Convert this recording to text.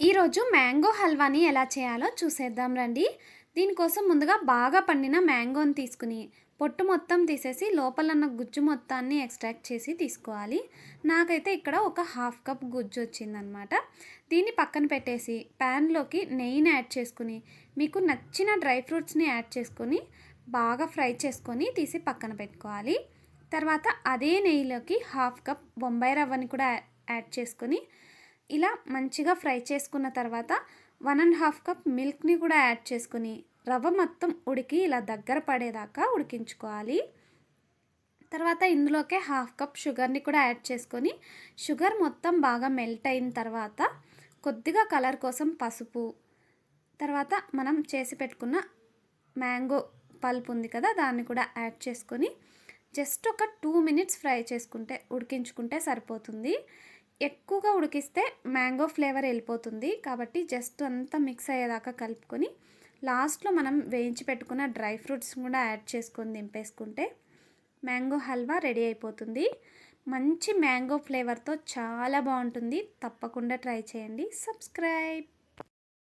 ఈరోజు మ్యాంగో హల్వాని ఎలా చేయాలో చూసేద్దాం రండి. దీనికోసం ముందుగా బాగా పండిన మ్యాంగోని తీసుకుని పొట్టు మొత్తం తీసేసి లోపలన్న గుజ్జు మొత్తాన్ని ఎక్స్ట్రాక్ట్ చేసి తీసుకోవాలి. నాకైతే ఇక్కడ ఒక హాఫ్ కప్ గుజ్జు వచ్చిందనమాట. దీన్ని పక్కన పెట్టేసి ప్యాన్లోకి నెయ్యిని యాడ్ చేసుకుని మీకు నచ్చిన డ్రై ఫ్రూట్స్ని యాడ్ చేసుకొని బాగా ఫ్రై చేసుకొని తీసి పక్కన పెట్టుకోవాలి. తర్వాత అదే నెయ్యిలోకి హాఫ్ కప్ బొంబాయి రవ్వని కూడా యాడ్ చేసుకొని ఇలా మంచిగా ఫ్రై చేసుకున్న తర్వాత 1.5 కప్ మిల్క్ని కూడా యాడ్ చేసుకుని రవ్వ మొత్తం ఉడికి ఇలా దగ్గర పడేదాకా ఉడికించుకోవాలి. తర్వాత ఇందులోకే హాఫ్ కప్ షుగర్ని కూడా యాడ్ చేసుకొని షుగర్ మొత్తం బాగా మెల్ట్ అయిన తర్వాత కొద్దిగా కలర్ కోసం పసుపు, తర్వాత మనం చేసి పెట్టుకున్న మ్యాంగో పల్ప్ ఉంది కదా, దాన్ని కూడా యాడ్ చేసుకొని జస్ట్ ఒక 2 మినిట్స్ ఫ్రై చేసుకుంటే ఉడికించుకుంటే సరిపోతుంది. ఎక్కువగా ఉడికిస్తే మ్యాంగో ఫ్లేవర్ వెళ్ళిపోతుంది కాబట్టి జస్ట్ అంతా మిక్స్ అయ్యేదాకా కలుపుకొని లాస్ట్లో మనం వేయించి పెట్టుకున్న డ్రై ఫ్రూట్స్ కూడా యాడ్ చేసుకొని దింపేసుకుంటే మ్యాంగో హల్వా రెడీ అయిపోతుంది. మంచి మ్యాంగో ఫ్లేవర్తో చాలా బాగుంటుంది. తప్పకుండా ట్రై చేయండి. సబ్స్క్రైబ్.